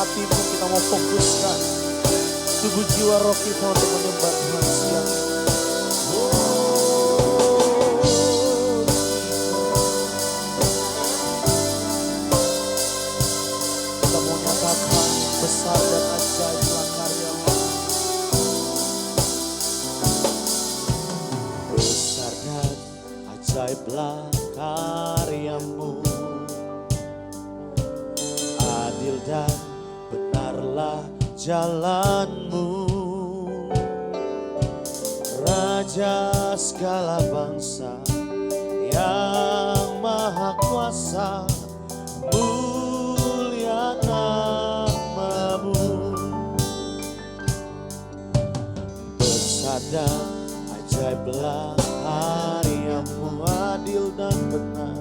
hatimu, kita mau fokuskan tubuh jiwa roh kita untuk menyembah Tuhan siang ini. Kita mau nyatakan besar dan ajaiblah karya-Mu. Besar dan ajaiblah karya-Mu, adil dan benarlah jalan-Mu, Raja segala bangsa yang maha kuasa, mulia nama-Mu. Besar dan ajaiblah karya-Mu, adil dan benar,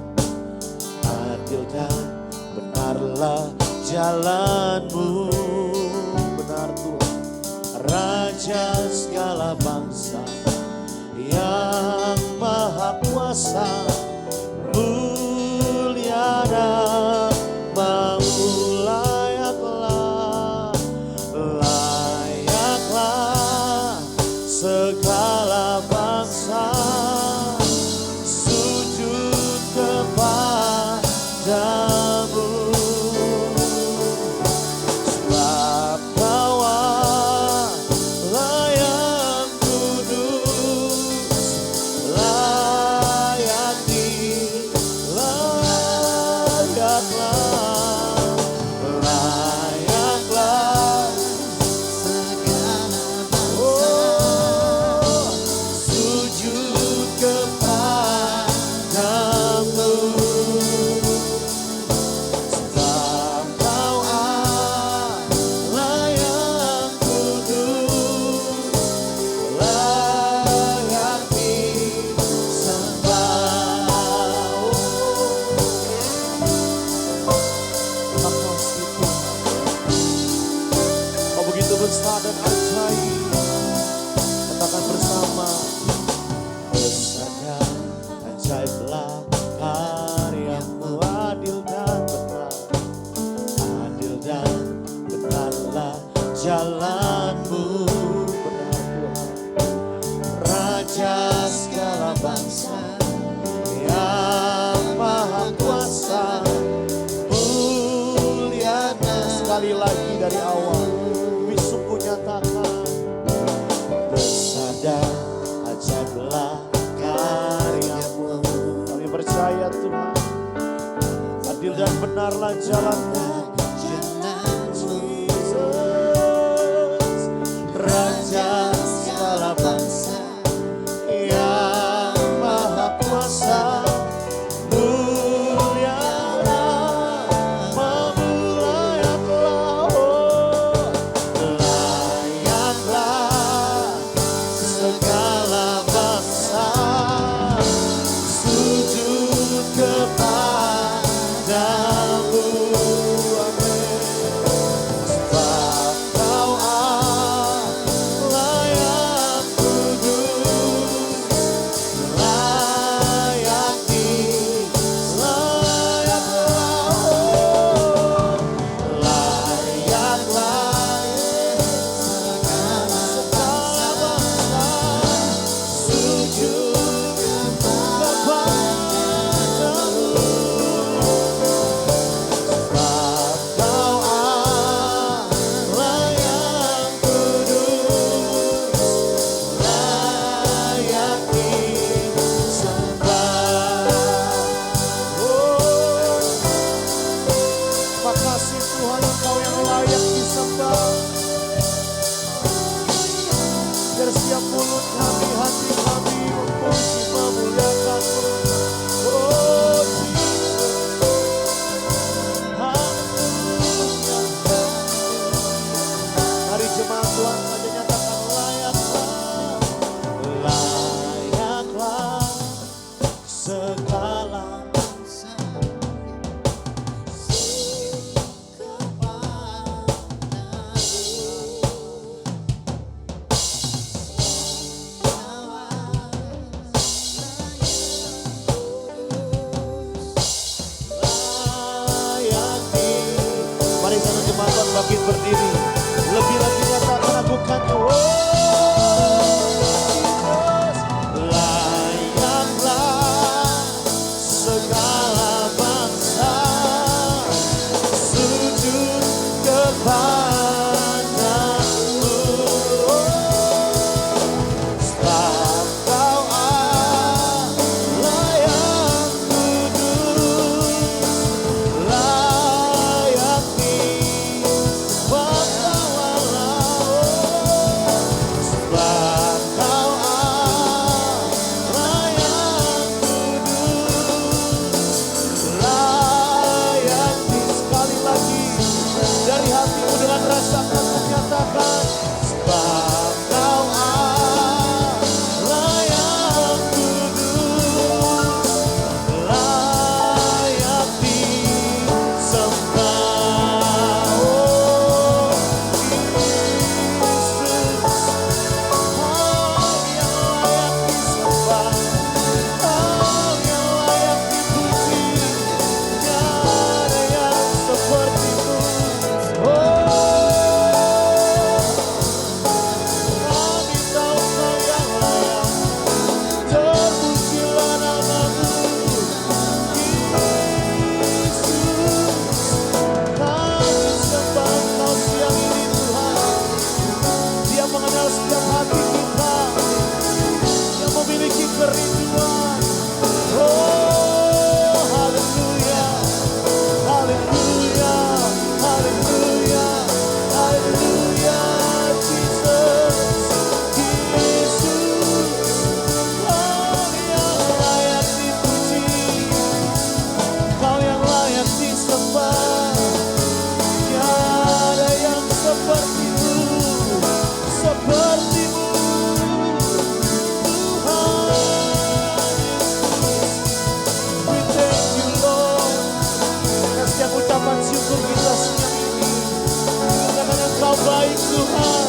adil dan benarlah jalan-Mu. Benar Tuhan, Raja segala bangsa yang maha kuasa, mulia nama-Mu. Layaklah, layaklah segala bangsa sujud kepada-Mu. Sebab Kau Allah yang kudus, layak layaklah, layaklah segala bangsa sujud kepada-Mu. Sebab Kau Allah yang kudus, layak disembah. Terima kasih Tuhan, Kau begitu besar dan ajaib. Katakan bersama, besar dan ajaiblah karya-Mu, adil dan benar, adil dan benarlah jalan-Mu. Benar Tuhan, Raja segala bangsa yang maha kuasa, mulia. Sekali lagi dari awal, Wisungku nyatakan, besar dan ajaiblah karya-Mu. Kami percaya Tuhan, adil dan benarlah jalan-Mu. Jesus, Raja segala bangsa yang maha kuasa, mulia nama-Mu. Layaklah, oh, layaklah segala bangsa sujud kepada-Mu. Amin. Sebab Kau Allah yang kudus, layak layaklah, oh, layaklah segala bangsa sujud kepada-Mu. Sebab Kau Allah yang kudus, layak disembah. Oh, terima kasih Tuhan, Engkau yang layak disembah. Biar setiap mulut kami, hati kami memuji memuliakan-Mu. Oh Jesus, haleluya. Mari jemaat Tuhan saja nyatakan, layaklah, layaklah segala bangsa Mari sama jemaat Bangkit berdiri, lebih lagi nyatakan agukannya. Oh, Jesus. Layaklah segala bangsa sujud kepadamu. Sebab Kau Allah yang kudus, layak disembah Kau Allah. Sebab Kau Allah yang kudus, layak sekali lagi dari hatimu dengan rasakan menyatakan. Sebab Kau Allah yang kudus, layak disembah. Oh Yesus, Kau yang layak disembah, Kau yang layak dipuji, tiada yang seperti-Mu. Kami tahu Kau yang layak, terpujilah nama-Mu. Yesus, kami sembah Kau siang ini Tuhan. Dia mengenal setiap hati kita yang memiliki kerinduan. Oh, haleluya, haleluya, haleluya, haleluya, Jesus, Yesus, Kau yang layak dipuji, Kau yang layak disembah, tiada yang seperti-Mu, seperti-Mu, Tuhan Yesus. We thank You Lord. Kasih ucapan syukur kita siang ini, karena Engkau baik Tuhan,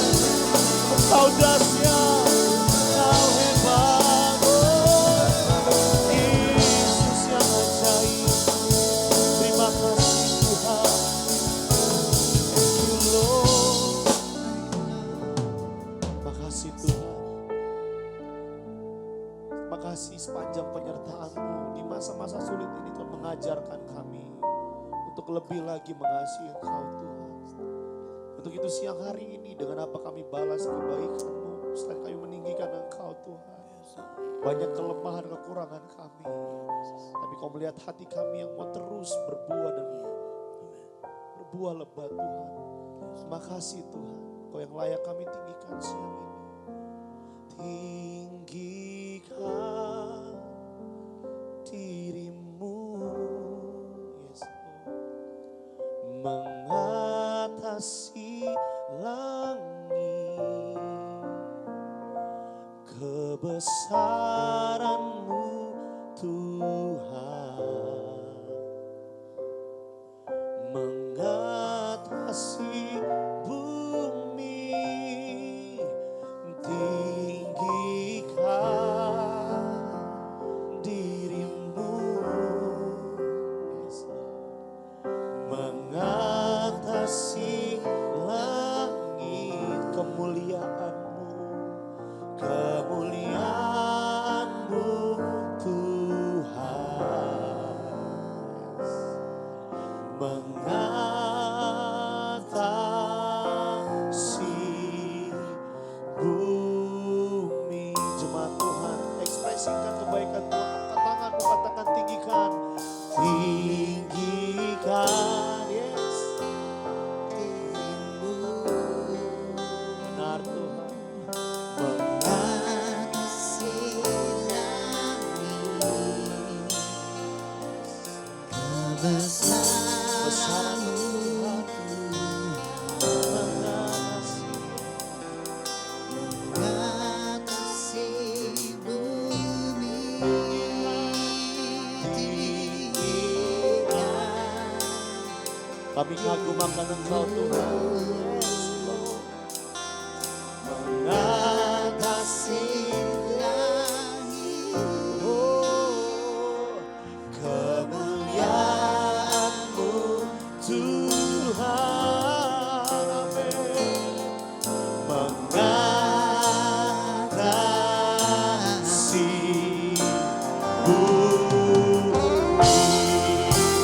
Engkau dahsyat, Engkau hebat. Oh Yesus yang ajaib, terima kasih Tuhan. Thank You Lord. Makasih Tuhan, makasih sepanjang penyertaan-Mu di masa-masa sulit ini. Tuhan mengajarkan kami untuk lebih lagi mengasihi Engkau Tuhan. Untuk itu siang hari ini dengan apa kami balas kebaikan-Mu selain kami meninggikan Engkau Tuhan. Banyak kelemahan kekurangan kami, tapi Kau melihat hati kami yang mau terus berbuah dan berbuah lebat Tuhan. Terima kasih Tuhan, Kau yang layak kami tinggikan siang ini. Tinggikan diri-Mu, yes Lord, mengatasi langit. Kebesaran-Mu Tuhan mengatasi bumi. Tinggikan diri-Mu, yes Lord, mengatasi langit. Kemuliaan-Mu, kemuliaan-Mu Tuhan, mengatasi bumi. Jemaat Tuhan, ekspresikan kebaikan Tuhan. Angkat tanganmu, katakan tinggikan, tinggikan, yes, dirimu. Benar Tuhan, mengatasi langit. Kebesaran Tuhan, mengatasi bumi. Kami kagum akan Engkau Tuhan, yes Lord, mengatasi langit. Oh, kemuliaan-Mu Tuhan.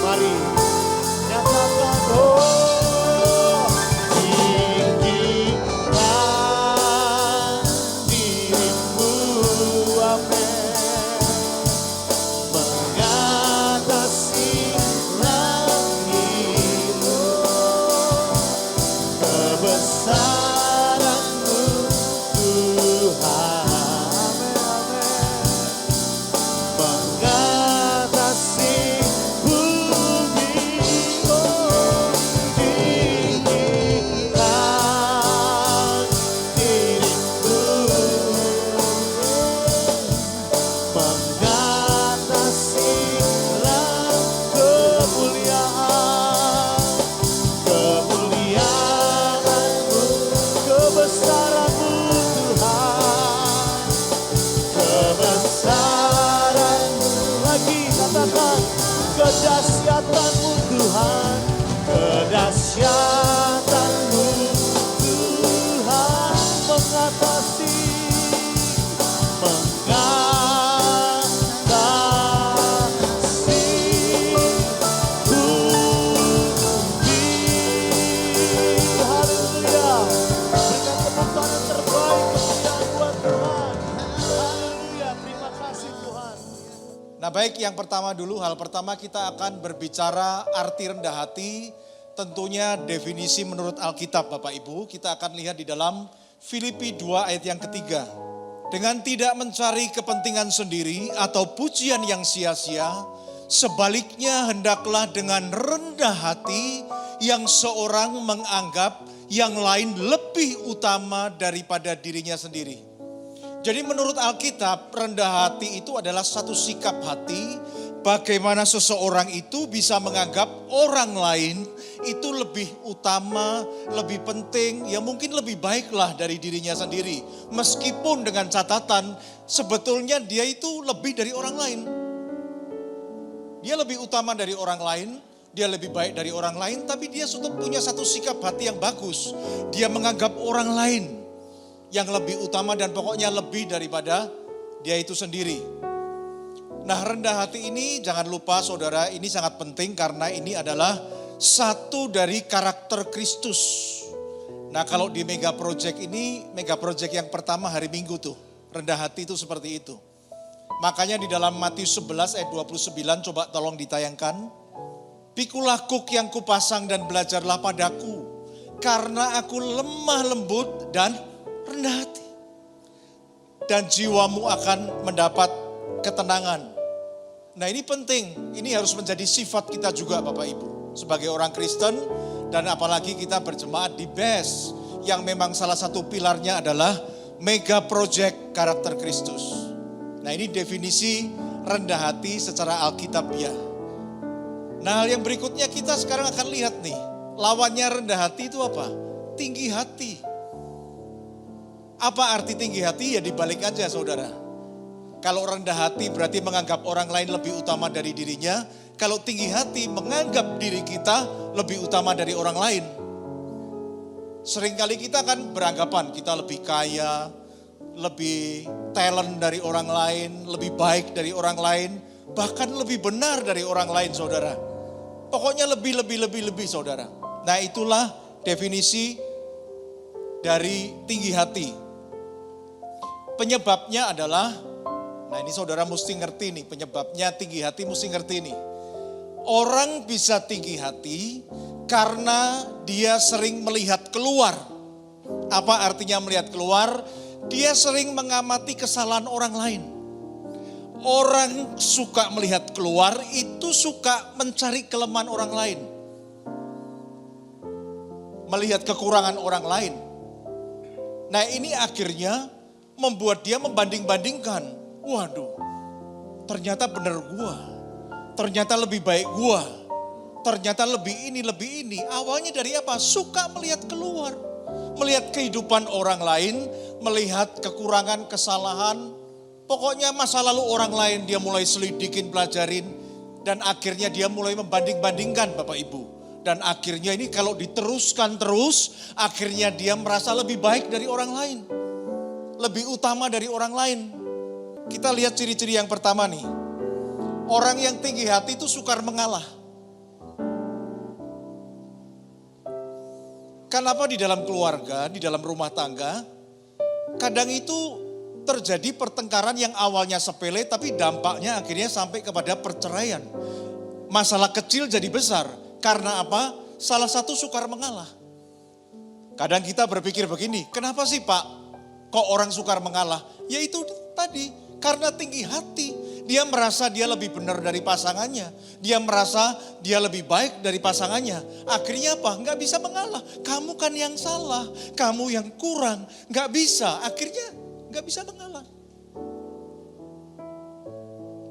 Mari nyatakan, oh tinggikan dirimu, amin, mengatasi langitmu, kebesaranmu Tuhan, mengatasi bumi, oh tinggikan dirimu, mengatasi kemuliaan-kemuliaan-Mu, kebesaran-Mu Tuhan, kebesaran-Mu. Lagi katakan, kedahsyatan-Mu Tuhan, kedahsyatan-Mu Tuhan, mengatasi bumi. Haleluya. Berikan tepuk tangan terbaik kemuliaan buat Tuhan. Haleluya. Terima kasih Tuhan. Nah baik, yang pertama dulu, hal pertama kita akan berbicara arti rendah hati. Tentunya definisi menurut Alkitab Bapak Ibu, kita akan lihat di dalam Filipi 2 ayat yang ketiga. Dengan tidak mencari kepentingan sendiri atau pujian yang sia-sia, sebaliknya hendaklah dengan rendah hati yang seorang menganggap yang lain lebih utama daripada dirinya sendiri. Jadi menurut Alkitab, rendah hati itu adalah satu sikap hati, bagaimana seseorang itu bisa menganggap orang lain itu lebih utama, lebih penting, ya mungkin lebih baiklah dari dirinya sendiri. Meskipun dengan catatan sebetulnya dia itu lebih dari orang lain. Dia lebih utama dari orang lain, dia lebih baik dari orang lain, tapi dia sudah punya satu sikap hati yang bagus. Dia menganggap orang lain yang lebih utama dan pokoknya lebih daripada dia itu sendiri. Nah rendah hati ini jangan lupa saudara, ini sangat penting karena ini adalah satu dari karakter Kristus. Nah kalau di Mega Project ini, Mega Project yang pertama hari Minggu tuh, rendah hati itu seperti itu. Makanya di dalam Matius 11 ayat 29 coba tolong ditayangkan. Pikulah kuk yang kupasang dan belajarlah padaku, karena aku lemah lembut dan rendah hati. Dan jiwamu akan mendapat ketenangan. Nah ini penting, ini harus menjadi sifat kita juga Bapak Ibu. Sebagai orang Kristen dan apalagi kita berjemaat di BES yang memang salah satu pilarnya adalah Mega Project Karakter Kristus. Nah ini definisi rendah hati secara Alkitabiah. Nah hal yang berikutnya kita sekarang akan lihat nih, lawannya rendah hati itu apa? Tinggi hati. Apa arti tinggi hati? Ya dibalik aja saudara. Kalau rendah hati berarti menganggap orang lain lebih utama dari dirinya. Kalau tinggi hati menganggap diri kita lebih utama dari orang lain. Seringkali kita kan beranggapan kita lebih kaya, lebih talent dari orang lain, lebih baik dari orang lain, bahkan lebih benar dari orang lain saudara. Pokoknya lebih saudara. Nah itulah definisi dari tinggi hati. Penyebabnya adalah, nah ini saudara mesti ngerti nih, penyebabnya tinggi hati mesti ngerti nih. Orang bisa tinggi hati karena dia sering melihat keluar. Apa artinya melihat keluar? Dia sering mengamati kesalahan orang lain. Orang suka melihat keluar itu suka mencari kelemahan orang lain. Melihat kekurangan orang lain. Nah ini akhirnya membuat dia membanding-bandingkan. Waduh, ternyata benar gua. Ternyata lebih baik gua. Ternyata lebih ini. Awalnya dari apa? Suka melihat keluar. Melihat kehidupan orang lain, melihat kekurangan, kesalahan. Pokoknya masa lalu orang lain dia mulai selidikin, pelajarin. Dan akhirnya dia mulai membanding-bandingkan Bapak Ibu. Dan akhirnya ini kalau diteruskan terus, akhirnya dia merasa lebih baik dari orang lain. Lebih utama dari orang lain. Kita lihat ciri-ciri yang pertama nih. Orang yang tinggi hati itu sukar mengalah. Kenapa di dalam keluarga, di dalam rumah tangga, kadang itu terjadi pertengkaran yang awalnya sepele tapi dampaknya akhirnya sampai kepada perceraian. Masalah kecil jadi besar. Karena apa? Salah satu sukar mengalah. Kadang kita berpikir begini, kenapa sih Pak kok orang sukar mengalah? Ya itu tadi, karena tinggi hati. Dia merasa dia lebih benar dari pasangannya. Dia merasa dia lebih baik dari pasangannya. Akhirnya apa? Nggak bisa mengalah. Kamu kan yang salah, kamu yang kurang. Nggak bisa, akhirnya nggak bisa mengalah.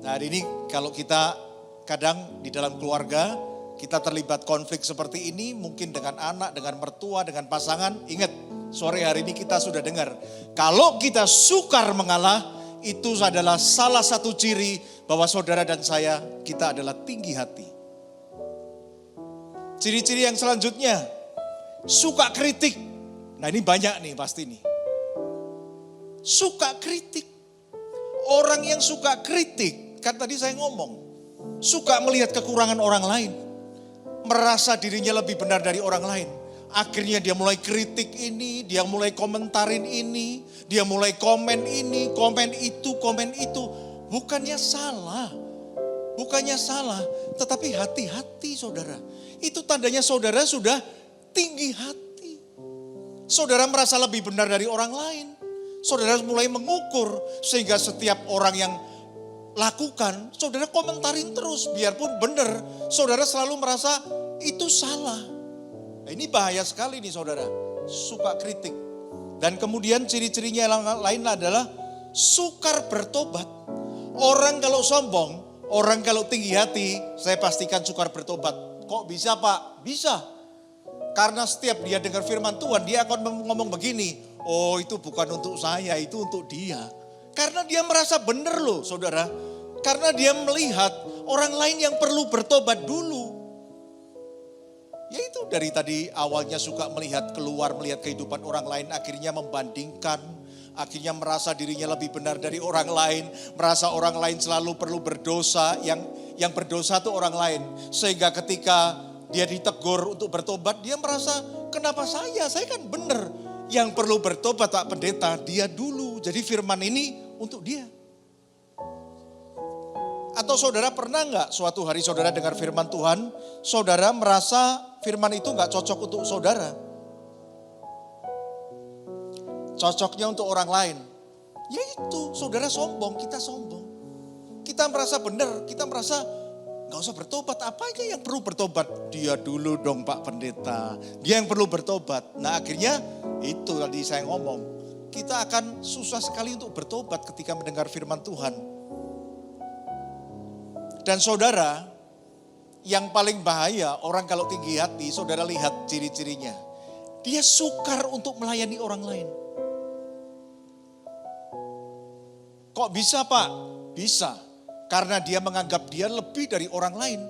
Nah hari ini kalau kita kadang di dalam keluarga, kita terlibat konflik seperti ini, mungkin dengan anak, dengan mertua, dengan pasangan. Ingat, sore hari ini kita sudah dengar. Kalau kita sukar mengalah, itu adalah salah satu ciri bahwa saudara dan saya, kita adalah tinggi hati. Ciri-ciri yang selanjutnya, suka kritik. Nah ini banyak nih pasti nih. Suka kritik. Orang yang suka kritik, kan tadi saya ngomong, suka melihat kekurangan orang lain. Merasa dirinya lebih benar dari orang lain. Akhirnya dia mulai kritik ini, dia mulai komentarin ini, dia mulai komen ini, komen itu, komen itu. Bukannya salah, tetapi hati-hati saudara. Itu tandanya saudara sudah tinggi hati. Saudara merasa lebih benar dari orang lain. Saudara mulai mengukur sehingga setiap orang yang lakukan, saudara komentarin terus, biarpun benar, saudara selalu merasa itu salah. Nah, ini bahaya sekali nih saudara, suka kritik. Dan kemudian ciri-cirinya yang lain adalah sukar bertobat. Orang kalau sombong, orang kalau tinggi hati, saya pastikan sukar bertobat. Kok bisa Pak? Bisa. Karena setiap dia dengar firman Tuhan, dia akan ngomong begini, oh itu bukan untuk saya, itu untuk dia. Karena dia merasa benar loh saudara. Karena dia melihat orang lain yang perlu bertobat dulu. Ya itu dari tadi awalnya suka melihat keluar, melihat kehidupan orang lain, akhirnya membandingkan, akhirnya merasa dirinya lebih benar dari orang lain, merasa orang lain selalu perlu berdosa, yang berdosa itu orang lain. Sehingga ketika dia ditegur untuk bertobat, dia merasa kenapa saya kan benar. Yang perlu bertobat Pak Pendeta, dia dulu. Jadi firman ini untuk dia. Atau saudara pernah nggak suatu hari saudara dengar firman Tuhan, saudara merasa firman itu nggak cocok untuk saudara. Cocoknya untuk orang lain. Ya itu, saudara sombong, kita sombong. Kita merasa benar, kita merasa nggak usah bertobat, apa aja yang perlu bertobat? Dia dulu dong Pak Pendeta, dia yang perlu bertobat. Nah akhirnya itu tadi saya ngomong, kita akan susah sekali untuk bertobat ketika mendengar firman Tuhan. Dan saudara, yang paling bahaya orang kalau tinggi hati, saudara lihat ciri-cirinya. Dia sukar untuk melayani orang lain. Kok bisa Pak? Bisa. Karena dia menganggap dia lebih dari orang lain.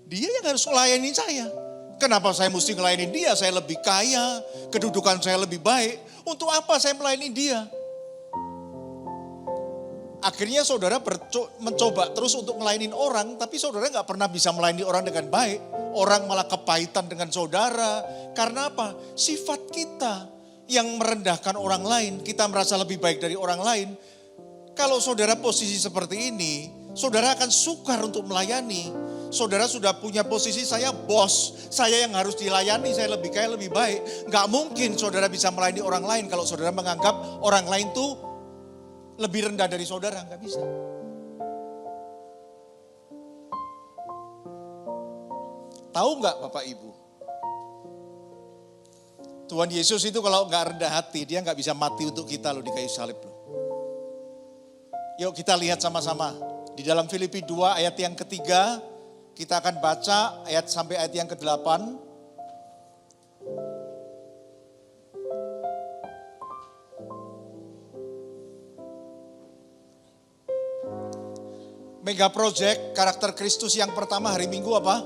Dia yang harus melayani saya. Kenapa saya mesti melayani dia? Saya lebih kaya, kedudukan saya lebih baik. Untuk apa saya melayani dia? Akhirnya saudara mencoba terus untuk melayani orang, tapi saudara gak pernah bisa melayani orang dengan baik. Orang malah kepahitan dengan saudara. Karena apa? Sifat kita yang merendahkan orang lain, kita merasa lebih baik dari orang lain. Kalau saudara posisi seperti ini, saudara akan sukar untuk melayani. Saudara sudah punya posisi saya bos, saya yang harus dilayani, saya lebih kaya, lebih baik. Gak mungkin saudara bisa melayani orang lain kalau saudara menganggap orang lain tuh lebih rendah dari saudara, nggak bisa. Tahu nggak Bapak Ibu? Tuhan Yesus itu kalau nggak rendah hati, dia nggak bisa mati untuk kita loh di kayu salib loh. Yuk kita lihat sama-sama. Di dalam Filipi 2 ayat yang ketiga, kita akan baca ayat sampai ayat yang ke-8. Mega Project, karakter Kristus yang pertama hari Minggu apa?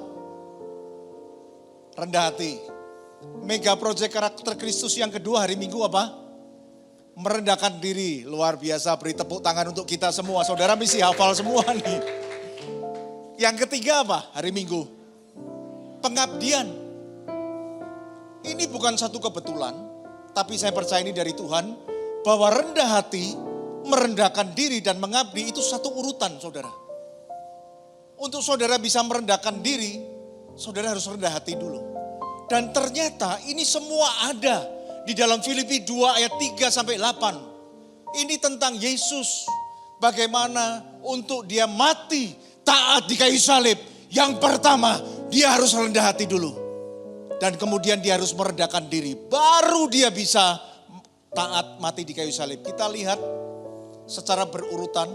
Rendah hati. Mega Project, karakter Kristus yang kedua hari Minggu apa? Merendahkan diri. Luar biasa, beri tepuk tangan untuk kita semua. Saudara mesti hafal semua nih. Yang ketiga apa hari Minggu? Pengabdian. Ini bukan satu kebetulan, tapi saya percaya ini dari Tuhan, bahwa rendah hati, merendahkan diri dan mengabdi itu satu urutan, saudara. Untuk saudara bisa merendahkan diri, saudara harus rendah hati dulu. Dan ternyata ini semua ada di dalam Filipi 2 ayat 3 sampai 8. Ini tentang Yesus. Bagaimana untuk dia mati taat di kayu salib. Yang pertama, dia harus rendah hati dulu. Dan kemudian dia harus merendahkan diri. Baru dia bisa taat mati di kayu salib. Kita lihat secara berurutan.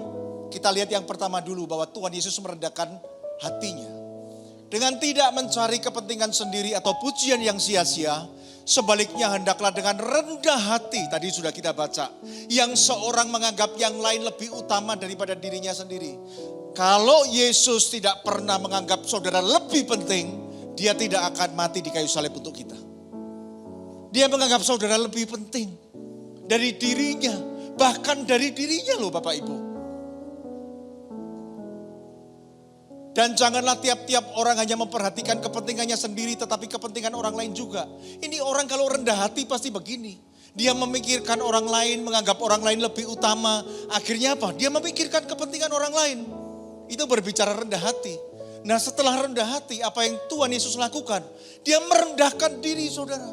Kita lihat yang pertama dulu bahwa Tuhan Yesus merendahkan hatinya. Dengan tidak mencari kepentingan sendiri atau pujian yang sia-sia. Sebaliknya hendaklah dengan rendah hati, tadi sudah kita baca. Yang seorang menganggap yang lain lebih utama daripada dirinya sendiri. Kalau Yesus tidak pernah menganggap saudara lebih penting, dia tidak akan mati di kayu salib untuk kita. Dia menganggap saudara lebih penting dari dirinya, bahkan dari dirinya loh Bapak Ibu. Dan janganlah tiap-tiap orang hanya memperhatikan kepentingannya sendiri tetapi kepentingan orang lain juga. Ini orang kalau rendah hati pasti begini. Dia memikirkan orang lain, menganggap orang lain lebih utama. Akhirnya apa? Dia memikirkan kepentingan orang lain. Itu berbicara rendah hati. Nah setelah rendah hati, apa yang Tuhan Yesus lakukan? Dia merendahkan diri saudara.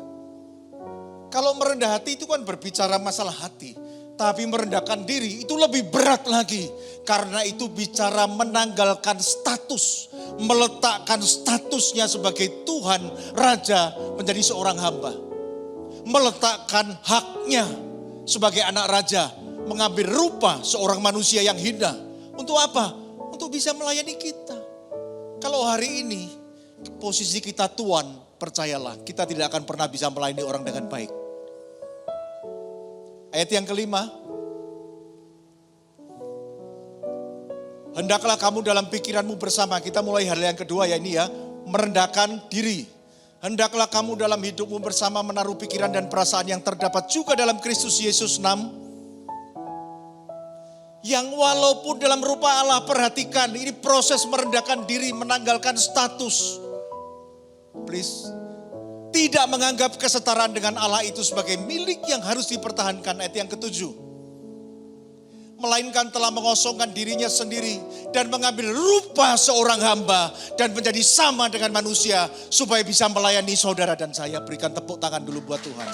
Kalau merendah hati itu kan berbicara masalah hati. Tapi merendahkan diri itu lebih berat lagi. Karena itu bicara menanggalkan status. Meletakkan statusnya sebagai Tuhan, Raja menjadi seorang hamba. Meletakkan haknya sebagai anak raja. Mengambil rupa seorang manusia yang hina. Untuk apa? Untuk bisa melayani kita. Kalau hari ini posisi kita Tuhan, percayalah kita tidak akan pernah bisa melayani orang dengan baik. Ayat yang kelima. Hendaklah kamu dalam pikiranmu bersama. Kita mulai hal yang kedua ya ini ya. Merendahkan diri. Hendaklah kamu dalam hidupmu bersama menaruh pikiran dan perasaan yang terdapat juga dalam Kristus Yesus 6. Yang walaupun dalam rupa Allah, perhatikan ini proses merendahkan diri, menanggalkan status. Please. Tidak menganggap kesetaraan dengan Allah itu sebagai milik yang harus dipertahankan. Ayat yang ketujuh. Melainkan telah mengosongkan dirinya sendiri dan mengambil rupa seorang hamba dan menjadi sama dengan manusia supaya bisa melayani saudara dan saya. Berikan tepuk tangan dulu buat Tuhan.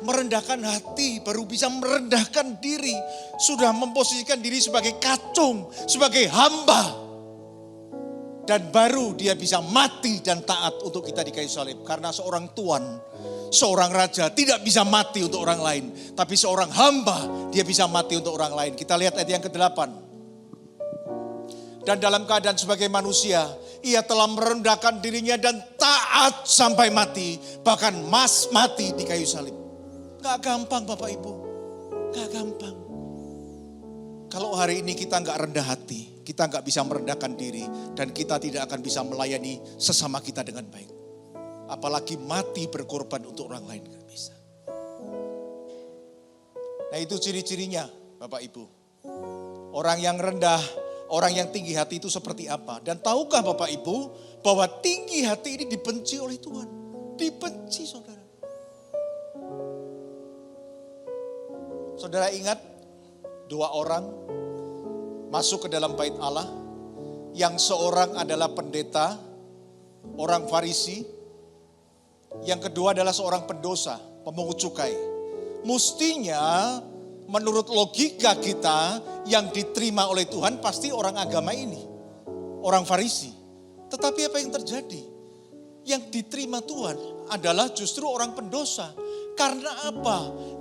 Merendahkan hati baru bisa merendahkan diri. Sudah memposisikan diri sebagai kacung, sebagai hamba. Dan baru dia bisa mati dan taat untuk kita di kayu salib. Karena seorang tuan, seorang raja tidak bisa mati untuk orang lain. Tapi seorang hamba dia bisa mati untuk orang lain. Kita lihat ayat yang ke-8. Dan dalam keadaan sebagai manusia, ia telah merendahkan dirinya dan taat sampai mati. Bahkan mati di kayu salib. Gak gampang Bapak Ibu, gak gampang. Kalau hari ini kita gak rendah hati, kita gak bisa merendahkan diri, dan kita tidak akan bisa melayani sesama kita dengan baik. Apalagi mati berkorban untuk orang lain, gak bisa. Nah itu ciri-cirinya Bapak Ibu. Orang yang rendah, orang yang tinggi hati itu seperti apa? Dan tahukah Bapak Ibu bahwa tinggi hati ini dibenci oleh Tuhan? Dibenci saudara. Saudara ingat 2 orang masuk ke dalam bait Allah. Yang seorang adalah pendeta, orang Farisi. Yang kedua adalah seorang pendosa, pemungut cukai. Mestinya menurut logika kita yang diterima oleh Tuhan pasti orang agama ini. Orang Farisi. Tetapi apa yang terjadi? Yang diterima Tuhan adalah justru orang pendosa. Karena apa?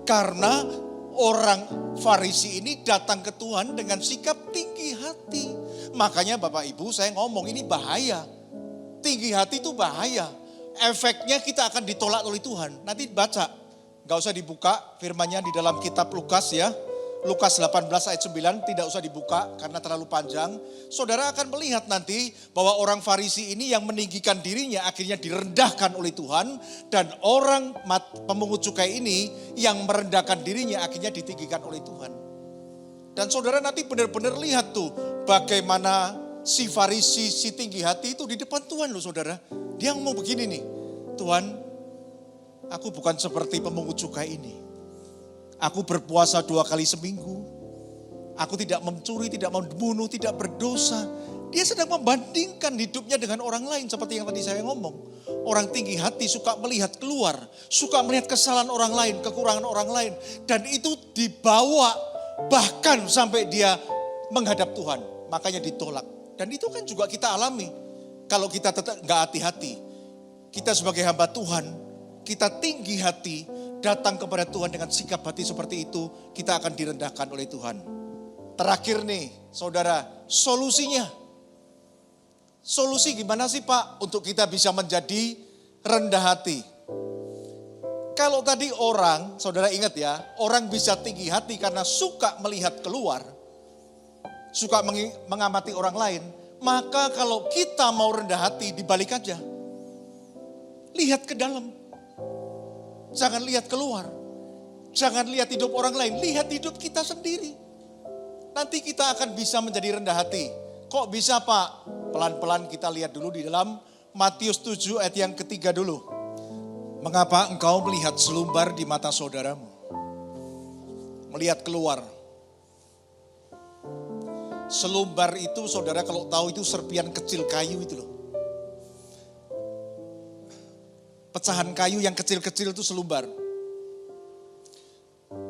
Karena orang Farisi ini datang ke Tuhan dengan sikap tinggi hati. Makanya Bapak Ibu saya ngomong ini bahaya. Tinggi hati itu bahaya. Efeknya kita akan ditolak oleh Tuhan. Nanti baca. Gak usah dibuka firmannya di dalam kitab Lukas ya. Lukas 18 ayat 9 tidak usah dibuka karena terlalu panjang. Saudara akan melihat nanti bahwa orang Farisi ini yang meninggikan dirinya akhirnya direndahkan oleh Tuhan. Dan orang pemungut cukai ini yang merendahkan dirinya akhirnya ditinggikan oleh Tuhan. Dan saudara nanti benar-benar lihat tuh bagaimana si Farisi, si tinggi hati itu di depan Tuhan loh saudara. Dia ngomong begini nih, Tuhan, aku bukan seperti pemungut cukai ini. Aku berpuasa 2 kali seminggu. Aku tidak mencuri, tidak membunuh, tidak berdosa. Dia sedang membandingkan hidupnya dengan orang lain seperti yang tadi saya ngomong. Orang tinggi hati suka melihat keluar, suka melihat kesalahan orang lain, kekurangan orang lain. Dan itu dibawa bahkan sampai dia menghadap Tuhan. Makanya ditolak. Dan itu kan juga kita alami. Kalau kita tetap gak hati-hati. Kita sebagai hamba Tuhan, kita tinggi hati, datang kepada Tuhan dengan sikap hati seperti itu, kita akan direndahkan oleh Tuhan. Terakhir nih, saudara, solusinya. Solusi gimana sih Pak untuk kita bisa menjadi rendah hati? Kalau tadi orang, saudara ingat ya, orang bisa tinggi hati karena suka melihat keluar, suka mengamati orang lain. Maka kalau kita mau rendah hati, dibalik aja. Lihat ke dalam. Jangan lihat keluar. Jangan lihat hidup orang lain, lihat hidup kita sendiri. Nanti kita akan bisa menjadi rendah hati. Kok bisa Pak? Pelan-pelan kita lihat dulu di dalam Matius 7 ayat yang ketiga dulu. Mengapa engkau melihat selumbar di mata saudaramu? Melihat keluar. Selumbar itu saudara kalau tahu itu serpian kecil kayu itu loh. Pecahan kayu yang kecil-kecil itu selumbar.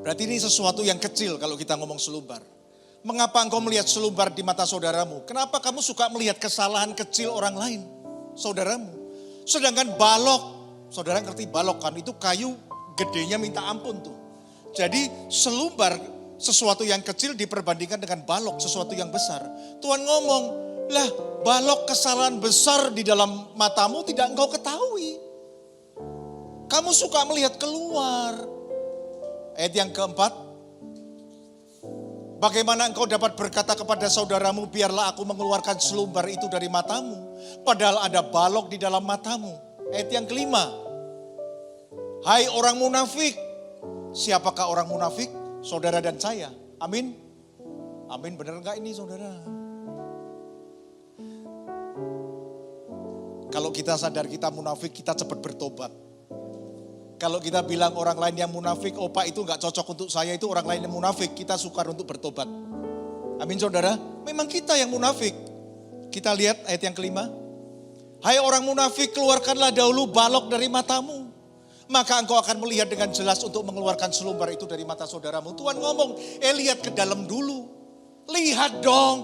Berarti ini sesuatu yang kecil kalau kita ngomong selumbar. Mengapa engkau melihat selumbar di mata saudaramu? Kenapa kamu suka melihat kesalahan kecil orang lain, saudaramu? Sedangkan balok, saudara ngerti balok kan, itu kayu gedenya minta ampun tuh. Jadi selumbar sesuatu yang kecil diperbandingkan dengan balok sesuatu yang besar. Tuhan ngomong, lah balok kesalahan besar di dalam matamu tidak engkau ketahui. Kamu suka melihat keluar. Ayat yang keempat. Bagaimana engkau dapat berkata kepada saudaramu, biarlah aku mengeluarkan selumbar itu dari matamu. Padahal ada balok di dalam matamu. Ayat yang kelima. Hai orang munafik. Siapakah orang munafik? Saudara dan saya. Amin. Amin, benar enggak ini saudara? Kalau kita sadar kita munafik, kita cepat bertobat. Kalau kita bilang orang lain yang munafik, oh Pak itu gak cocok untuk saya, itu orang lain yang munafik, kita sukar untuk bertobat. Amin saudara, memang kita yang munafik. Kita lihat ayat yang kelima. Hai orang munafik, keluarkanlah dahulu balok dari matamu. Maka engkau akan melihat dengan jelas untuk mengeluarkan selumbar itu dari mata saudaramu. Tuhan ngomong, lihat ke dalam dulu. Lihat dong.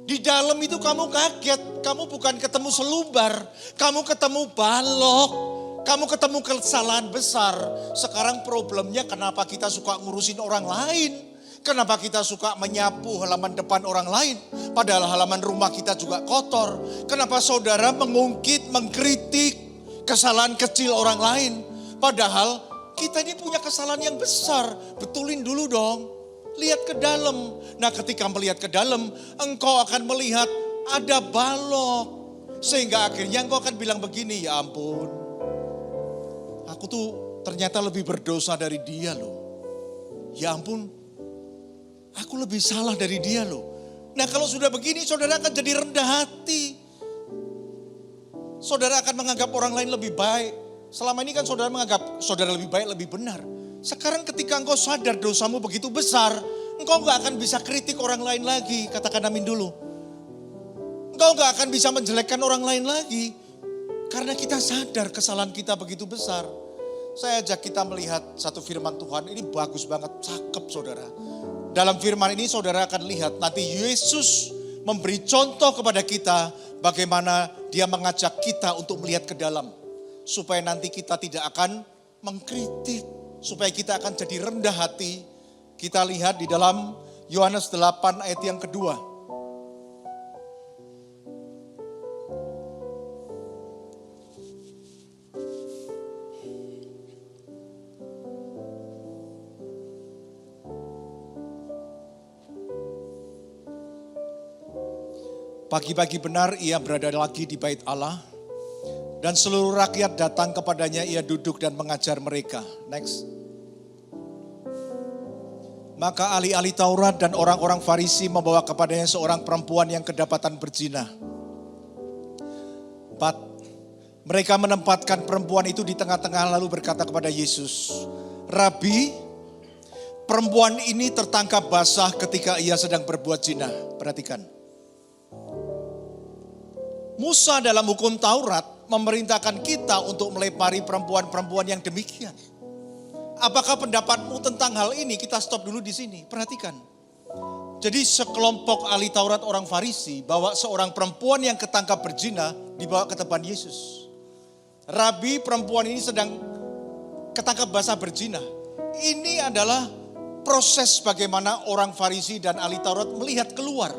Di dalam itu kamu kaget, kamu bukan ketemu selumbar, kamu ketemu balok. Kamu ketemu kesalahan besar. Sekarang problemnya kenapa kita suka ngurusin orang lain. Kenapa kita suka menyapu halaman depan orang lain. Padahal halaman rumah kita juga kotor. Kenapa saudara mengungkit, mengkritik kesalahan kecil orang lain. Padahal kita ini punya kesalahan yang besar. Betulin dulu dong. Lihat ke dalam. Nah ketika melihat ke dalam, engkau akan melihat ada balok. Sehingga akhirnya engkau akan bilang begini, ya ampun. Aku tuh ternyata lebih berdosa dari dia loh. Ya ampun, aku lebih salah dari dia loh. Nah kalau sudah begini saudara akan jadi rendah hati. Saudara akan menganggap orang lain lebih baik. Selama ini kan saudara menganggap saudara lebih baik, lebih benar. Sekarang ketika engkau sadar dosamu begitu besar, engkau gak akan bisa kritik orang lain lagi. Katakan amin dulu. Engkau gak akan bisa menjelekkan orang lain lagi. Karena kita sadar kesalahan kita begitu besar. Saya ajak kita melihat satu firman Tuhan, ini bagus banget, cakep saudara. Dalam firman ini saudara akan lihat nanti Yesus memberi contoh kepada kita bagaimana dia mengajak kita untuk melihat ke dalam. Supaya nanti kita tidak akan mengkritik, supaya kita akan jadi rendah hati. Kita lihat di dalam Yohanes 8 ayat yang kedua. Pagi-pagi benar ia berada lagi di bait Allah. Dan seluruh rakyat datang kepadanya, ia duduk dan mengajar mereka. Next. Maka ahli-ahli Taurat dan orang-orang Farisi membawa kepadanya seorang perempuan yang kedapatan berzina. 4. Mereka menempatkan perempuan itu di tengah-tengah lalu berkata kepada Yesus, Rabi, perempuan ini tertangkap basah ketika ia sedang berbuat zina. Perhatikan. Musa dalam hukum Taurat memerintahkan kita untuk melempari perempuan-perempuan yang demikian. Apakah pendapatmu tentang hal ini? Kita stop dulu di sini. Perhatikan. Jadi sekelompok ahli Taurat orang Farisi bawa seorang perempuan yang ketangkap berzina dibawa ke depan Yesus. Rabi, perempuan ini sedang ketangkap basah berzina. Ini adalah proses bagaimana orang Farisi dan ahli Taurat melihat keluar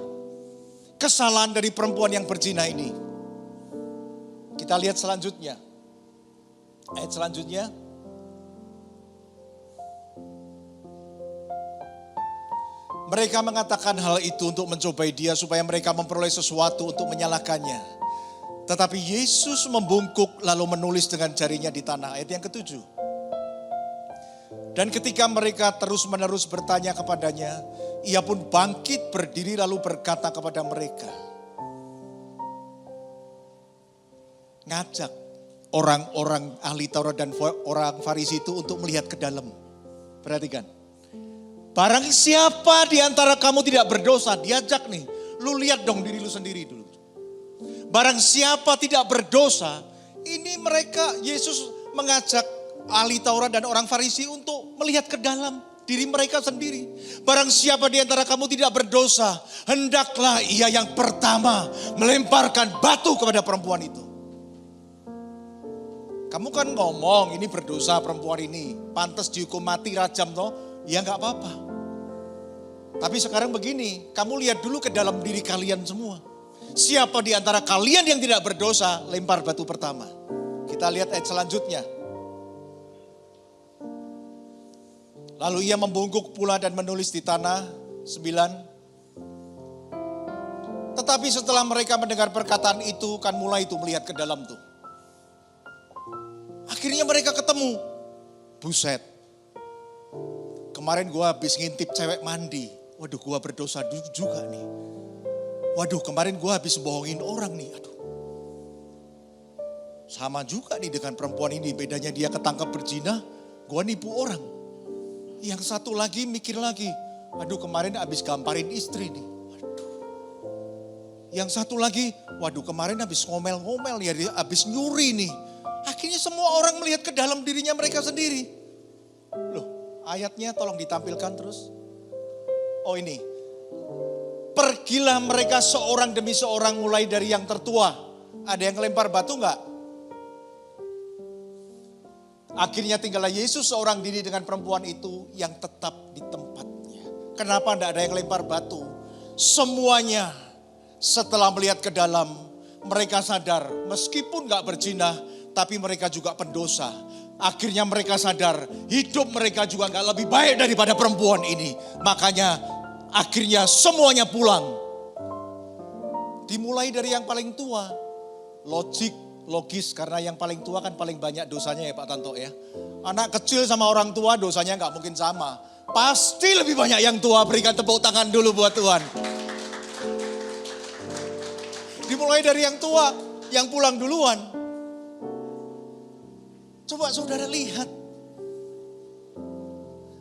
kesalahan dari perempuan yang berzina ini. Kita lihat selanjutnya. Ayat selanjutnya. Mereka mengatakan hal itu untuk mencobai dia supaya mereka memperoleh sesuatu untuk menyalahkannya. Tetapi Yesus membungkuk lalu menulis dengan jarinya di tanah. Ayat yang ke-7. Dan ketika mereka terus-menerus bertanya kepadanya, ia pun bangkit berdiri lalu berkata kepada mereka. Ngajak orang-orang ahli Taurat dan orang Farisi itu untuk melihat ke dalam. Perhatikan. Barang siapa di antara kamu tidak berdosa, diajak nih. Lu lihat dong diri lu sendiri dulu. Barang siapa tidak berdosa, ini mereka Yesus mengajak ahli Taurat dan orang Farisi untuk melihat ke dalam diri mereka sendiri. Barang siapa di antara kamu tidak berdosa, hendaklah ia yang pertama melemparkan batu kepada perempuan itu. Kamu kan ngomong ini berdosa perempuan ini, pantas dihukum mati rajam toh. Ya enggak apa-apa. Tapi sekarang begini, kamu lihat dulu ke dalam diri kalian semua. Siapa di antara kalian yang tidak berdosa, lempar batu pertama. Kita lihat ayat selanjutnya. Lalu ia membungkuk pula dan menulis di tanah. 9. Tetapi setelah mereka mendengar perkataan itu, kan mulai itu melihat ke dalam tuh. Akhirnya mereka ketemu. Buset. Kemarin gue habis ngintip cewek mandi. Waduh, gue berdosa juga nih. Waduh, kemarin gue habis bohongin orang nih. Aduh. Sama juga nih dengan perempuan ini. Bedanya dia ketangkap berzina, gue nipu orang. Yang satu lagi mikir lagi. Aduh, kemarin habis gamparin istri nih. Waduh. Yang satu lagi, waduh kemarin habis ngomel-ngomel ya, habis nyuri nih. Akhirnya semua orang melihat ke dalam dirinya mereka sendiri. Loh. Ayatnya tolong ditampilkan terus. Oh ini. Pergilah mereka seorang demi seorang mulai dari yang tertua. Ada yang lempar batu enggak? Akhirnya tinggallah Yesus seorang diri dengan perempuan itu yang tetap di tempatnya. Kenapa enggak ada yang lempar batu? Semuanya setelah melihat ke dalam, mereka sadar meskipun enggak berzina, tapi mereka juga pendosa. Akhirnya mereka sadar hidup mereka juga gak lebih baik daripada perempuan ini. Makanya akhirnya semuanya pulang. Dimulai dari yang paling tua. Logis karena yang paling tua kan paling banyak dosanya ya Pak Tanto ya. Anak kecil sama orang tua dosanya gak mungkin sama. Pasti lebih banyak yang tua, berikan tepuk tangan dulu buat Tuhan. Dimulai dari yang tua, yang pulang duluan. Coba saudara lihat.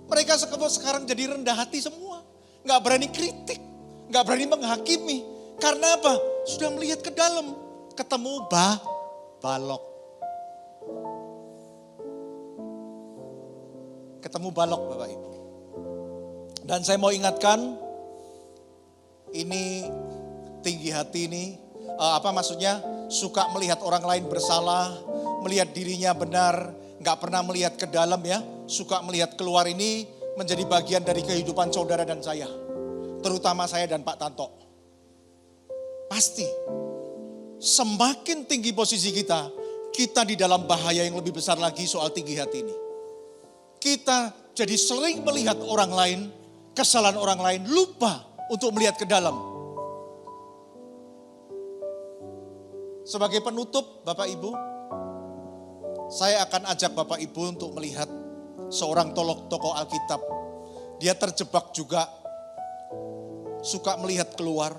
Mereka sekarang jadi rendah hati semua. Gak berani kritik. Gak berani menghakimi. Karena apa? Sudah melihat ke dalam. Ketemu balok. Ketemu balok Bapak Ibu. Dan saya mau ingatkan. Ini tinggi hati ini. Suka melihat orang lain bersalah. Melihat dirinya benar, gak pernah melihat ke dalam ya. Suka melihat keluar ini menjadi bagian dari kehidupan saudara dan saya. Terutama saya dan Pak Tanto. Pasti, semakin tinggi posisi kita di dalam bahaya yang lebih besar lagi soal tinggi hati ini. Kita jadi sering melihat orang lain, kesalahan orang lain, lupa untuk melihat ke dalam. Sebagai penutup Bapak Ibu, saya akan ajak Bapak Ibu untuk melihat seorang tokoh Alkitab. Dia terjebak juga, suka melihat keluar,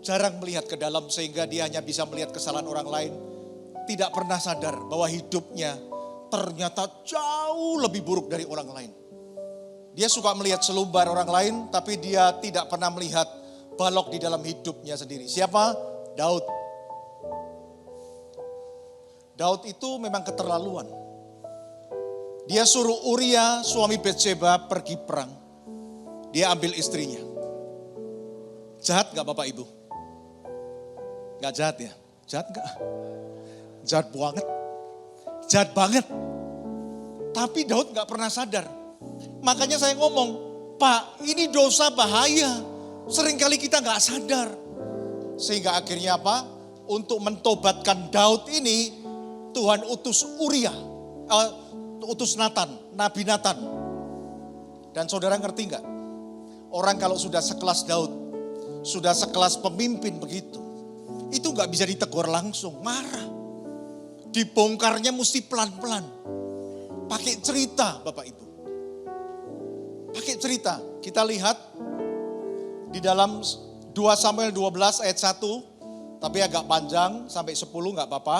jarang melihat ke dalam sehingga dia hanya bisa melihat kesalahan orang lain. Tidak pernah sadar bahwa hidupnya ternyata jauh lebih buruk dari orang lain. Dia suka melihat selumbar orang lain, tapi dia tidak pernah melihat balok di dalam hidupnya sendiri. Siapa? Daud. Daud itu memang keterlaluan. Dia suruh Uria, suami Batseba, pergi perang. Dia ambil istrinya. Jahat gak Bapak Ibu? Gak jahat ya? Jahat gak? Jahat banget. Jahat banget. Tapi Daud gak pernah sadar. Makanya saya ngomong, Pak, ini dosa bahaya. Seringkali kita gak sadar. Sehingga akhirnya apa? Untuk mentobatkan Daud ini, Tuhan utus Uria. Utus Nathan, Nabi Nathan. Dan saudara ngerti gak? Orang kalau sudah sekelas Daud, sudah sekelas pemimpin begitu, itu gak bisa ditegur langsung, marah. Dibongkarnya mesti pelan-pelan. Pakai cerita Bapak Ibu. Pakai cerita. Kita lihat di dalam 2 Samuel 12 ayat 1. Tapi agak panjang sampai 10 gak apa-apa.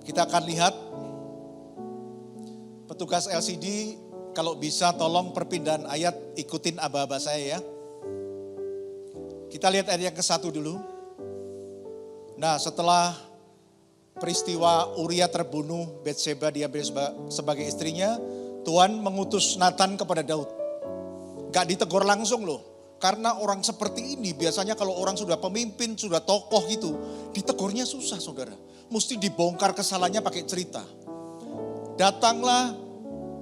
Kita akan lihat. Petugas LCD kalau bisa tolong perpindahan ayat ikutin aba-aba saya ya. Kita lihat ayat yang ke-1 dulu. Nah, setelah peristiwa Uria terbunuh, Batseba diambil sebagai istrinya, Tuhan mengutus Nathan kepada Daud. Gak ditegur langsung loh. Karena orang seperti ini biasanya kalau orang sudah pemimpin, sudah tokoh gitu, ditegurnya susah saudara. Mesti dibongkar kesalahannya pakai cerita.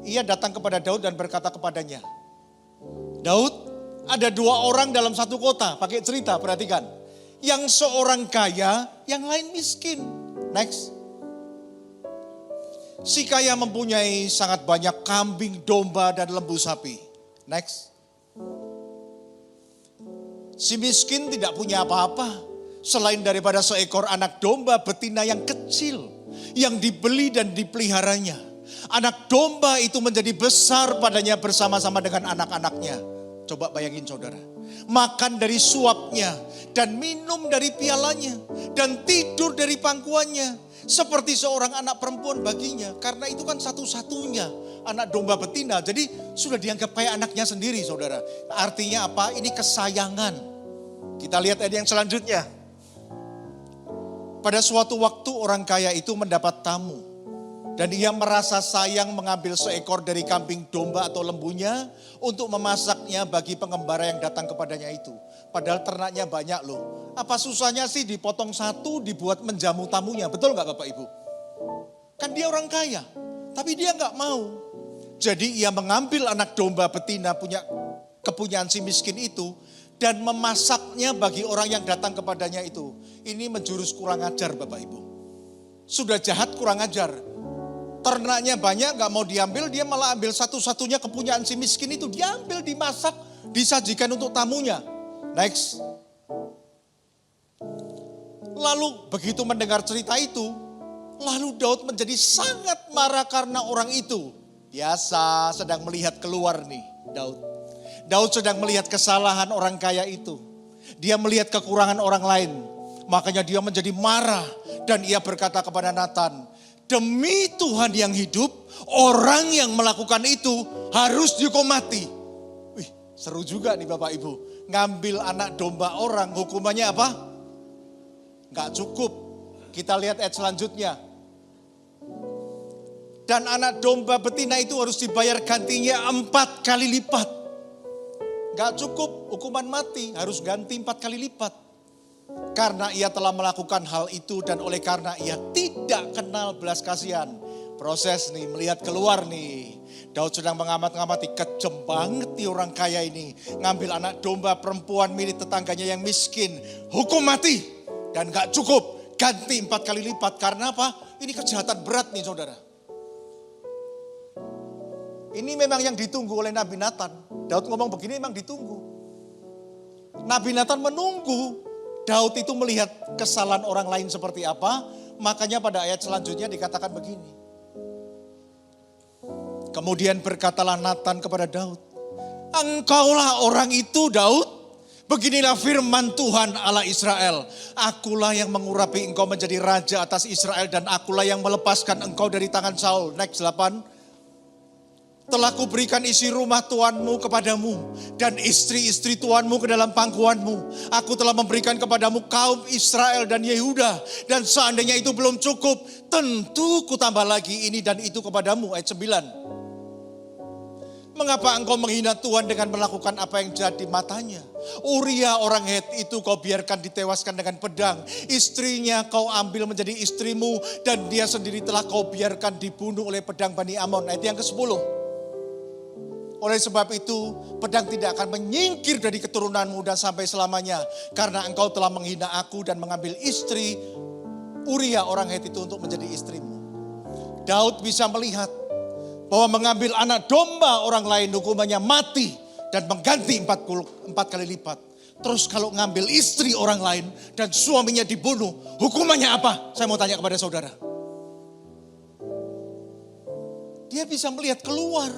Ia datang kepada Daud dan berkata kepadanya, Daud, ada 2 orang dalam satu kota, pakai cerita, perhatikan. Yang seorang kaya, yang lain miskin. Next. Si kaya mempunyai sangat banyak kambing, domba, dan lembu sapi. Next. Si miskin tidak punya apa-apa, selain daripada seekor anak domba betina yang kecil, yang dibeli dan dipeliharanya. Anak domba itu menjadi besar padanya bersama-sama dengan anak-anaknya. Coba bayangin saudara. Makan dari suapnya dan minum dari pialanya dan tidur dari pangkuannya. Seperti seorang anak perempuan baginya. Karena itu kan satu-satunya anak domba betina. Jadi sudah dianggap kayak anaknya sendiri saudara. Artinya apa? Ini kesayangan. Kita lihat ayat yang selanjutnya. Pada suatu waktu orang kaya itu mendapat tamu. Dan ia merasa sayang mengambil seekor dari kambing domba atau lembunya untuk memasaknya bagi pengembara yang datang kepadanya itu. Padahal ternaknya banyak loh. Apa susahnya sih dipotong satu dibuat menjamu tamunya? Betul gak Bapak Ibu? Kan dia orang kaya. Tapi dia gak mau. Jadi ia mengambil anak domba betina punya kepunyaan si miskin itu. Dan memasaknya bagi orang yang datang kepadanya itu. Ini menjurus kurang ajar Bapak Ibu. Sudah jahat kurang ajar. Ternaknya banyak gak mau diambil, dia malah ambil satu-satunya kepunyaan si miskin itu. Diambil, dimasak, disajikan untuk tamunya. Next. Lalu begitu mendengar cerita itu, lalu Daud menjadi sangat marah karena orang itu. Biasa sedang melihat keluar nih Daud. Daud sedang melihat kesalahan orang kaya itu. Dia melihat kekurangan orang lain. Makanya dia menjadi marah dan ia berkata kepada Nathan, demi Tuhan yang hidup, orang yang melakukan itu harus dihukum mati. Wih, seru juga nih Bapak Ibu. Ngambil anak domba orang, hukumannya apa? Gak cukup. Kita lihat ayat selanjutnya. Dan anak domba betina itu harus dibayar gantinya 4 kali lipat. Gak cukup hukuman mati, harus ganti 4 kali lipat. Karena ia telah melakukan hal itu dan oleh karena ia tidak kenal belas kasihan. Proses nih, melihat keluar nih. Daud sedang mengamati, kejem banget nih orang kaya ini. Ngambil anak domba perempuan milik tetangganya yang miskin. Hukum mati. Dan gak cukup, ganti 4 kali lipat. Karena apa? Ini kejahatan berat nih saudara. Ini memang yang ditunggu oleh Nabi Nathan. Daud ngomong begini memang ditunggu. Nabi Nathan menunggu Daud itu melihat kesalahan orang lain seperti apa, Makanya pada ayat selanjutnya dikatakan begini. Kemudian berkatalah Natan kepada Daud, engkaulah orang itu Daud. Beginilah firman Tuhan Allah Israel. Akulah yang mengurapi engkau menjadi raja atas Israel dan akulah yang melepaskan engkau dari tangan Saul. Next 8. Telah kuberikan isi rumah tuanmu kepadamu dan istri-istri tuanmu ke dalam pangkuanmu. Aku telah memberikan kepadamu kaum Israel dan Yehuda. Dan seandainya itu belum cukup, tentu kutambah lagi ini dan itu kepadamu. Ayat 9. Mengapa engkau menghina Tuhan dengan melakukan apa yang jahat di matanya? Uria orang Het itu kau biarkan ditewaskan dengan pedang. Istrinya kau ambil menjadi istrimu dan dia sendiri telah kau biarkan dibunuh oleh pedang Bani Amon. Ayat yang ke-10. Oleh sebab itu pedang tidak akan menyingkir dari keturunanmu dan sampai selamanya. Karena engkau telah menghina aku dan mengambil istri Uria orang Het itu untuk menjadi istrimu. Daud bisa melihat bahwa mengambil anak domba orang lain hukumannya mati dan mengganti 4 kali lipat. Terus kalau ngambil istri orang lain dan suaminya dibunuh, hukumannya apa? Saya mau tanya kepada saudara. Dia bisa melihat keluar.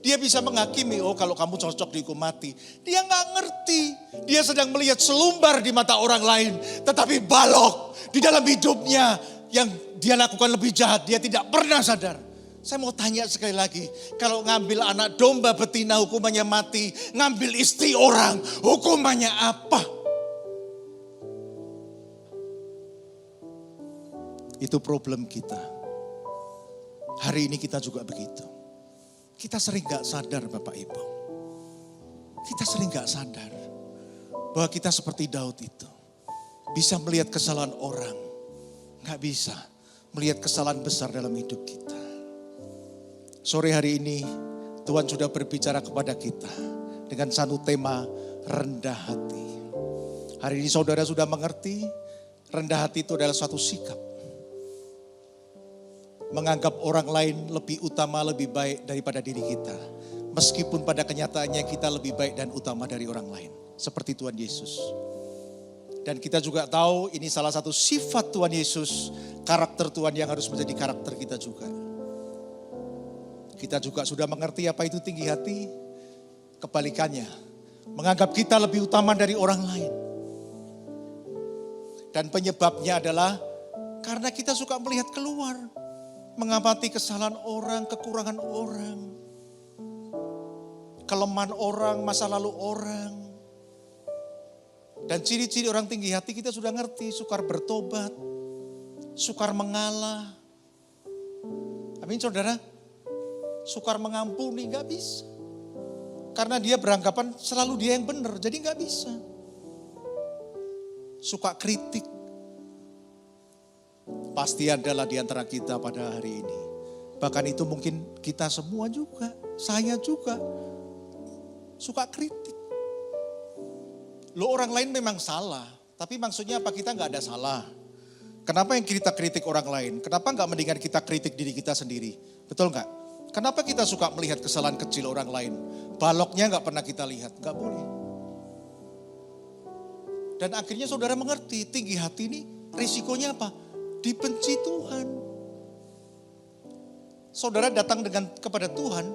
Dia bisa menghakimi, oh kalau kamu cocok dihukum mati. Dia gak ngerti. Dia sedang melihat selumbar di mata orang lain. Tetapi balok di dalam hidupnya yang dia lakukan lebih jahat. Dia tidak pernah sadar. Saya mau tanya sekali lagi, kalau ngambil anak domba betina hukumannya mati, ngambil istri orang hukumannya apa? Itu problem kita. Hari ini kita juga begitu. Kita sering gak sadar Bapak Ibu. Kita sering gak sadar bahwa kita seperti Daud itu. Bisa melihat kesalahan orang, gak bisa melihat kesalahan besar dalam hidup kita. Sore hari ini Tuhan sudah berbicara kepada kita dengan satu tema rendah hati. Hari ini saudara sudah mengerti rendah hati itu adalah suatu sikap. Menganggap orang lain lebih utama, lebih baik daripada diri kita. Meskipun pada kenyataannya kita lebih baik dan utama dari orang lain. Seperti Tuhan Yesus. Dan kita juga tahu ini salah satu sifat Tuhan Yesus. Karakter Tuhan yang harus menjadi karakter kita juga. Kita juga sudah mengerti apa itu tinggi hati. Kebalikannya, menganggap kita lebih utama dari orang lain. Dan penyebabnya adalah karena kita suka melihat keluar. Mengamati kesalahan orang, kekurangan orang. Kelemahan orang, masa lalu orang. Dan ciri-ciri orang tinggi hati kita sudah ngerti. Sukar bertobat, sukar mengalah. Amin saudara. Sukar mengampuni, gak bisa. Karena dia beranggapan selalu dia yang benar, jadi gak bisa. Suka kritik. Pasti adalah di antara kita pada hari ini. Bahkan itu mungkin kita semua juga, saya juga. Suka kritik. Loh orang lain memang salah, tapi maksudnya apa kita gak ada salah. Kenapa yang kita kritik orang lain? Kenapa gak mendingan kita kritik diri kita sendiri? Betul gak? Kenapa kita suka melihat kesalahan kecil orang lain? Baloknya gak pernah kita lihat, gak boleh. Dan akhirnya saudara mengerti, tinggi hati ini risikonya apa? Dibenci Tuhan. Saudara datang kepada Tuhan,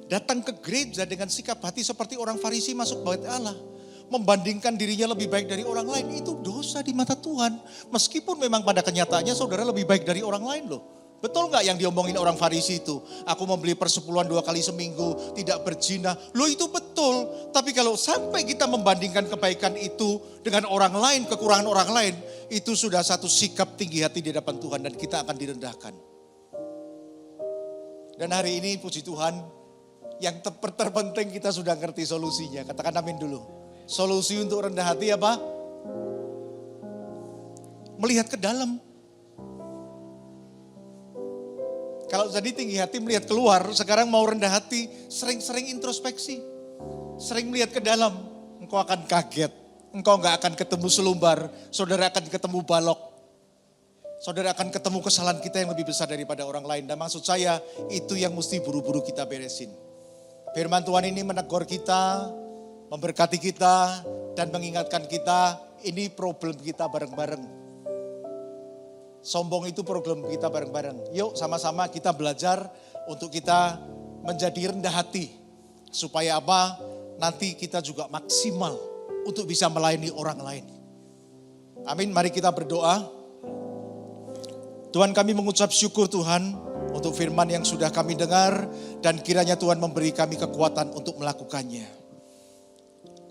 datang ke gereja dengan sikap hati seperti orang Farisi masuk bait Allah. Membandingkan dirinya lebih baik dari orang lain, itu dosa di mata Tuhan. Meskipun memang pada kenyataannya saudara lebih baik dari orang lain loh. Betul gak yang diomongin orang Farisi itu? Aku membeli persepuluhan 2 kali seminggu, tidak berzina. Loh itu betul. Tapi kalau sampai kita membandingkan kebaikan itu dengan orang lain, kekurangan orang lain. Itu sudah satu sikap tinggi hati di hadapan Tuhan dan kita akan direndahkan. Dan hari ini puji Tuhan, yang terpenting kita sudah ngerti solusinya. Katakan amin dulu. Solusi untuk rendah hati apa? Melihat ke dalam. Kalau tadi tinggi hati melihat keluar, sekarang mau rendah hati, sering-sering introspeksi. Sering melihat ke dalam, engkau akan kaget. Engkau gak akan ketemu selumbar, saudara akan ketemu balok. Saudara akan ketemu kesalahan kita yang lebih besar daripada orang lain. Dan maksud saya, itu yang mesti buru-buru kita beresin. Firman Tuhan ini menegur kita, memberkati kita, dan mengingatkan kita, ini problem kita bareng-bareng. Sombong itu program kita bareng-bareng. Yuk sama-sama kita belajar untuk kita menjadi rendah hati. Supaya apa? Nanti kita juga maksimal untuk bisa melayani orang lain. Amin, mari kita berdoa. Tuhan, kami mengucap syukur Tuhan untuk firman yang sudah kami dengar. Dan kiranya Tuhan memberi kami kekuatan untuk melakukannya.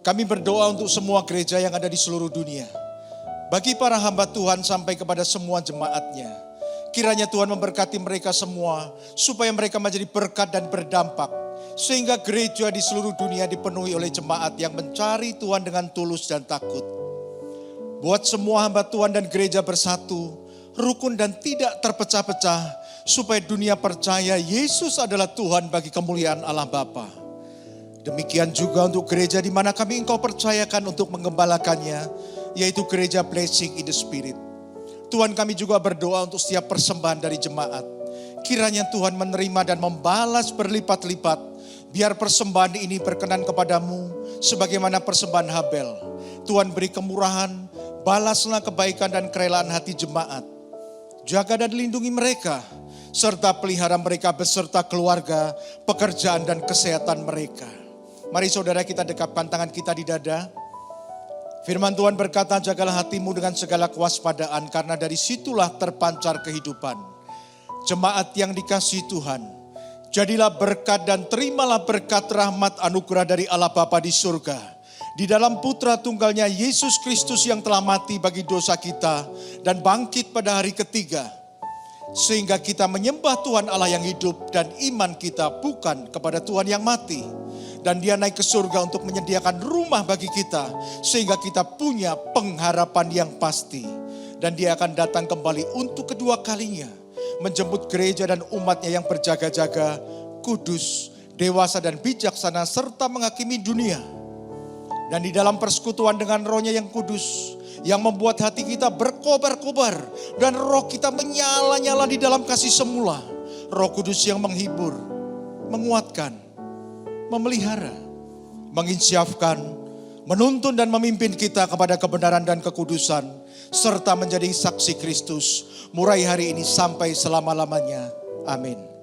Kami berdoa untuk semua gereja yang ada di seluruh dunia. Bagi para hamba Tuhan sampai kepada semua jemaatnya. Kiranya Tuhan memberkati mereka semua. Supaya mereka menjadi berkat dan berdampak. Sehingga gereja di seluruh dunia dipenuhi oleh jemaat yang mencari Tuhan dengan tulus dan takut. Buat semua hamba Tuhan dan gereja bersatu. Rukun dan tidak terpecah-pecah. Supaya dunia percaya Yesus adalah Tuhan bagi kemuliaan Allah Bapa. Demikian juga untuk gereja di mana kami Engkau percayakan untuk menggembalakannya. Yaitu gereja Blessing in the Spirit. Tuhan, kami juga berdoa untuk setiap persembahan dari jemaat. Kiranya Tuhan menerima dan membalas berlipat-lipat. Biar persembahan ini berkenan kepadamu sebagaimana persembahan Habel. Tuhan beri kemurahan, balaslah kebaikan dan kerelaan hati jemaat. Jaga dan lindungi mereka, serta pelihara mereka beserta keluarga, pekerjaan dan kesehatan mereka. Mari saudara kita dekapkan tangan kita di dada. Firman Tuhan berkata, jagalah hatimu dengan segala kewaspadaan karena dari situlah terpancar kehidupan. Jemaat yang dikasihi Tuhan, jadilah berkat dan terimalah berkat rahmat anugerah dari Allah Bapa di surga. Di dalam putra tunggalnya Yesus Kristus yang telah mati bagi dosa kita dan bangkit pada hari ketiga. Sehingga kita menyembah Tuhan Allah yang hidup dan iman kita bukan kepada Tuhan yang mati. Dan dia naik ke surga untuk menyediakan rumah bagi kita. Sehingga kita punya pengharapan yang pasti. Dan dia akan datang kembali untuk kedua kalinya. Menjemput gereja dan umatnya yang berjaga-jaga, kudus, dewasa dan bijaksana serta menghakimi dunia. Dan di dalam persekutuan dengan Roh-Nya yang kudus, yang membuat hati kita berkobar-kobar dan roh kita menyala-nyala di dalam kasih semula. Roh Kudus yang menghibur, menguatkan, memelihara, menginsyafkan, menuntun dan memimpin kita kepada kebenaran dan kekudusan, serta menjadi saksi Kristus mulai hari ini sampai selama-lamanya. Amin.